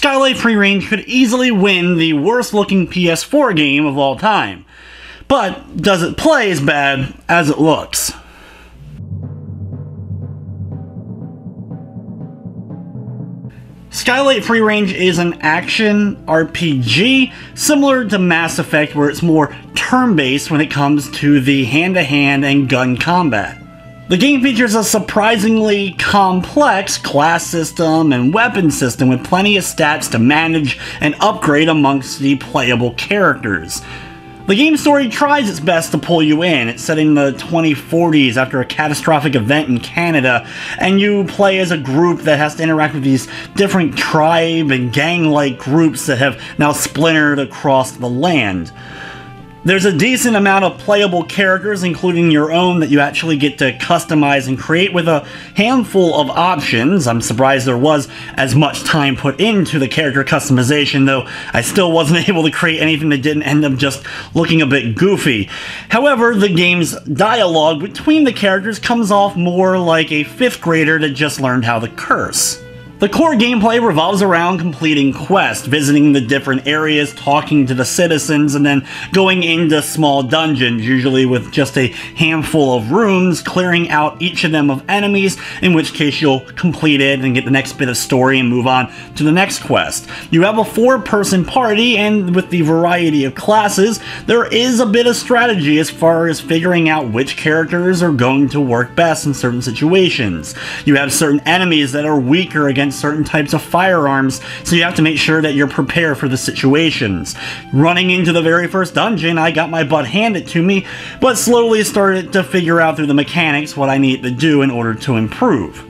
Skylight Freerange could easily win the worst looking PS4 game of all time. But does it play as bad as it looks? Skylight Freerange is an action RPG similar to Mass Effect, where it's more turn-based when it comes to the hand-to-hand and gun combat. The game features a surprisingly complex class system and weapon system with plenty of stats to manage and upgrade amongst the playable characters. The game's story tries its best to pull you in. It's set in the 2040s after a catastrophic event in Canada, and you play as a group that has to interact with these different tribe and gang-like groups that have now splintered across the land. There's a decent amount of playable characters, including your own, that you actually get to customize and create with a handful of options. I'm surprised there was as much time put into the character customization, though I still wasn't able to create anything that didn't end up just looking a bit goofy. However, the game's dialogue between the characters comes off more like a 5th grader that just learned how to curse. The core gameplay revolves around completing quests, visiting the different areas, talking to the citizens, and then going into small dungeons, usually with just a handful of rooms, clearing out each of them of enemies, in which case you'll complete it and get the next bit of story and move on to the next quest. You have a 4-person party, and with the variety of classes, there is a bit of strategy as far as figuring out which characters are going to work best in certain situations. You have certain enemies that are weaker against certain types of firearms, so you have to make sure that you're prepared for the situations. Running into the very first dungeon, I got my butt handed to me, but slowly started to figure out through the mechanics what I need to do in order to improve.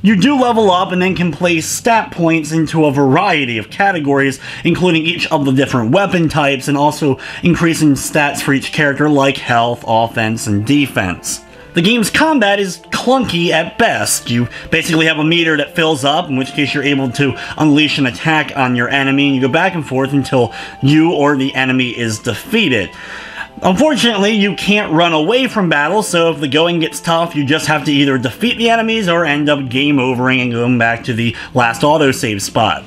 You do level up and then can place stat points into a variety of categories, including each of the different weapon types, and also increasing stats for each character like health, offense, and defense. The game's combat is clunky at best. You basically have a meter that fills up, in which case you're able to unleash an attack on your enemy, and you go back and forth until you or the enemy is defeated. Unfortunately, you can't run away from battle, so if the going gets tough, you just have to either defeat the enemies or end up game overing and going back to the last autosave spot.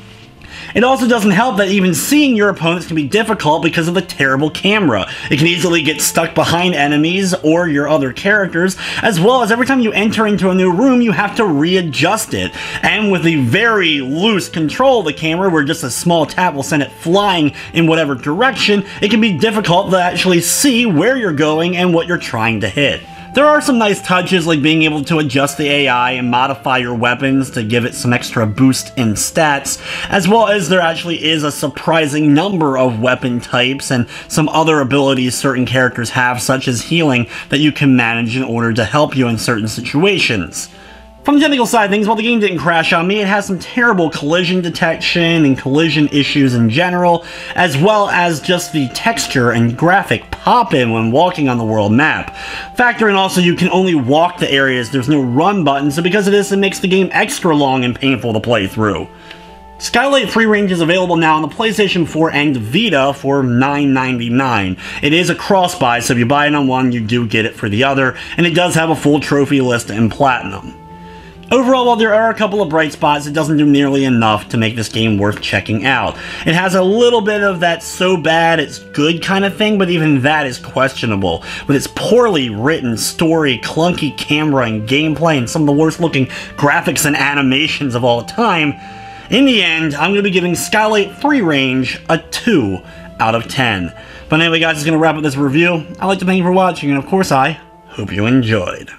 It also doesn't help that even seeing your opponents can be difficult because of the terrible camera. It can easily get stuck behind enemies or your other characters, as well as every time you enter into a new room, you have to readjust it. And with the very loose control of the camera, where just a small tap will send it flying in whatever direction, it can be difficult to actually see where you're going and what you're trying to hit. There are some nice touches, like being able to adjust the AI and modify your weapons to give it some extra boost in stats, as well as there actually is a surprising number of weapon types and some other abilities certain characters have, such as healing, that you can manage in order to help you in certain situations. From the technical side of things, while the game didn't crash on me, it has some terrible collision detection and collision issues in general, as well as just the texture and graphic pop-in when walking on the world map. Factor in also you can only walk to areas, there's no run button, so because of this it makes the game extra long and painful to play through. Skylight Freerange is available now on the PlayStation 4 and Vita for $9.99. It is a cross-buy, so if you buy it on one, you do get it for the other, and it does have a full trophy list and platinum. Overall, while there are a couple of bright spots, it doesn't do nearly enough to make this game worth checking out. It has a little bit of that so bad it's good kind of thing, but even that is questionable. With its poorly written story, clunky camera and gameplay, and some of the worst looking graphics and animations of all time, in the end, I'm going to be giving Skylight Freerange a 2 out of 10. But anyway guys, that's going to wrap up this review. I'd like to thank you for watching, and of course I hope you enjoyed.